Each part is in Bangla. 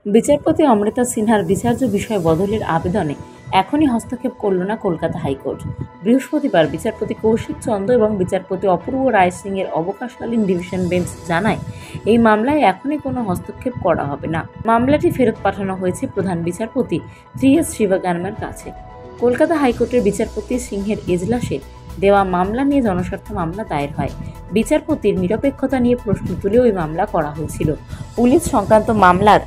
বিচারপতি অমৃতা সিনহার বিচার্য বিষয় বদলের আবেদনে এখনই হস্তক্ষেপ করল না কলকাতা হাইকোর্ট। বৃহস্পতিবার বিচারপতি কৌশিক চন্দ এবং বিচারপতি অপূর্ব রায় সিং এর অবকাশকালীন ডিভিশন বেঞ্চ জানায়, এই মামলায় এখনই কোনো হস্তক্ষেপ করা হবে না। মামলাটি ফেরত পাঠানো হয়েছে প্রধান বিচারপতি ত্রিএস শিবগানমের কাছে। কলকাতা হাইকোর্টের বিচারপতি সিংহের এজলাসে দেওয়া মামলা নিয়ে জনস্বার্থ মামলা দায়ের হয়। বিচারপতির নিরপেক্ষতা নিয়ে প্রশ্ন তুলে ওই মামলা করা হয়েছিল। পুলিশ সংক্রান্ত মামলার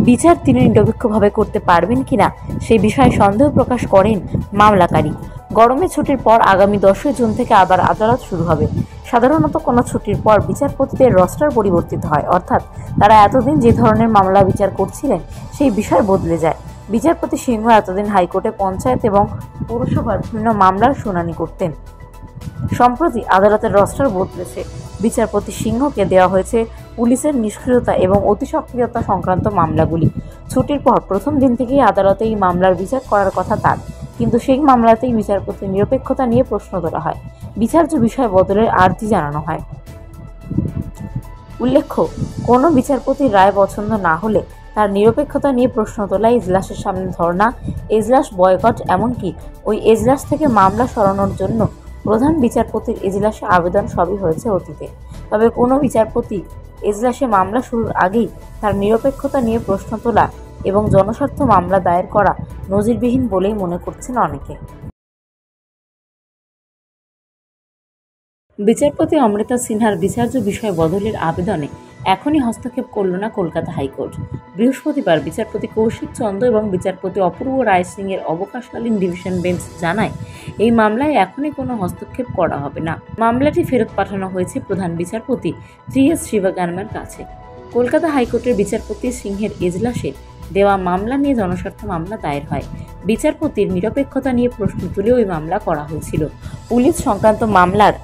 বিচার তিনি নিরপেক্ষভাবে করতে পারবেন কিনা সেই বিষয়ে সন্দেহ প্রকাশ করেন মামলাকারী। গরমের ছুটির পর আগামী 10 জুন থেকে আবার আদালত শুরু হবে। সাধারণত কোনো ছুটির পর বিচারপতিদের রস্টার পরিবর্তিত হয়, অর্থাৎ তারা এতদিন যে ধরনের মামলা বিচার করছিলেন সেই বিষয় বদলে যায়। বিচারপতি সিংহ এতদিন হাইকোর্টে পঞ্চায়েত এবং পৌরসভার বিভিন্ন মামলার শুনানি করতেন। সম্প্রতি আদালতের রস্টার বদলেছে। বিচারপতি সিংহকে দেওয়া হয়েছে পুলিশের নিষ্ক্রিয়তা এবং অতিসক্রিয়তা সংক্রান্ত মামলাগুলি। ছুটির পর প্রথম দিন থেকেই আদালতে এই মামলার বিচার করার কথা তার, কিন্তু সেই মামলাতেই বিচারপতির নিরপেক্ষতা নিয়ে প্রশ্ন তোলা হয়। বিচার্য বিষয় বদলের আর্জি জানানো হয়। উল্লেখ্য, কোনো বিচারপতির রায় পছন্দ না হলে তার নিরপেক্ষতা নিয়ে প্রশ্ন তোলা, এজলাসের সামনে ধর্ণা, এজলাস বয়কট, এমনকি ওই এজলাস থেকে মামলা সরানোর জন্য প্রধান বিচারপতির এজলাসে আবেদন সবই হয়েছে অতীতে। তবে কোনো বিচারপতি এজলাসে মামলা শুরুর আগেই তার নিরপেক্ষতা নিয়ে প্রশ্ন তোলা এবং জনস্বার্থ মামলা দায়ের করা নজিরবিহীন বলেই মনে করছেন অনেকে। বিচারপতি অমৃতা সিনহার বিচার্য বিষয় বদলের আবেদনে এখনই হস্তক্ষেপ করল না কলকাতা হাইকোর্ট। বৃহস্পতিবার বিচারপতি কৌশিক চন্দ এবং বিচারপতি অপূর্ব রায় সিং এর অবকাশকালীন ডিভিশন বেঞ্চ জানায়, এই মামলায় এখনই কোনো হস্তক্ষেপ করা হবে না। মামলাটি ফেরত পাঠানো হয়েছে প্রধান বিচারপতি ত্রিএস শিবগানমের কাছে। কলকাতা হাইকোর্টের বিচারপতি সিংহের এজলাসে দেওয়া মামলা নিয়ে জনস্বার্থ মামলা দায়ের হয়। বিচারপতির নিরপেক্ষতা নিয়ে প্রশ্ন তুলে ওই মামলা করা হয়েছিল। পুলিশ সংক্রান্ত মামলার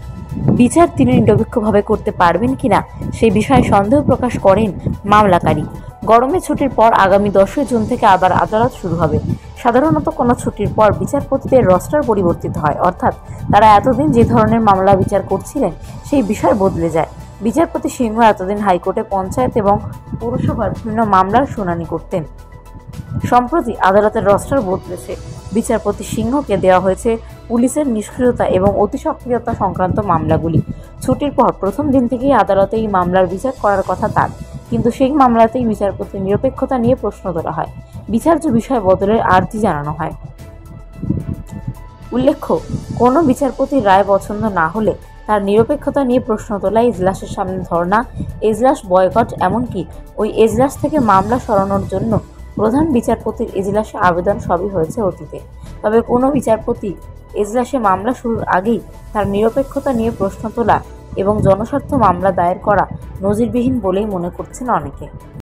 বিচার তিনি নিরপেক্ষভাবে করতে পারবেন কিনা সেই বিষয়ে সন্দেহ প্রকাশ করেন মামলাকারী। গরমের ছুটির পর আগামী 10 জুন থেকে আবার আদালত শুরু হবে। সাধারণত কোনো ছুটির পর বিচারপতিদের রস্টার পরিবর্তিত হয়, অর্থাৎ তারা এতদিন যে ধরনের মামলা বিচার করছিলেন সেই বিষয় বদলে যায়। বিচারপতি সিংহ এতদিন হাইকোর্টে পঞ্চায়েত এবং পৌরসভার বিভিন্ন মামলার শুনানি করতেন। সম্প্রতি আদালতের রস্টার বদলেছে। বিচারপতি সিংহকে দেওয়া হয়েছে পুলিশের নিষ্ক্রিয়তা এবং অতিসক্রিয়তা সংক্রান্ত মামলাগুলি। ছুটির পর প্রথম দিন থেকেই আদালতে এই মামলার বিচার করার কথা তার, কিন্তু সেই মামলাতেই বিচারপতির নিরপেক্ষতা নিয়ে প্রশ্ন তোলা হয়। বিচার্য বিষয় বদলের আর্জি জানানো হয়। উল্লেখ্য, কোনো বিচারপতির রায় পছন্দ না হলে তার নিরপেক্ষতা নিয়ে প্রশ্ন তোলা, এজলাসের সামনে ধর্ণা, এজলাস বয়কট, এমনকি ওই এজলাস থেকে মামলা সরানোর জন্য প্রধান বিচারপতির এজলাসে আবেদন সবই হয়েছে অতীতে। তবে কোনো বিচারপতি এজলাসে মামলা শুরুর আগেই তার নিরপেক্ষতা নিয়ে প্রশ্ন তোলা এবং জনস্বার্থ মামলা দায়ের করা নজিরবিহীন বলেই মনে করছেন অনেকে।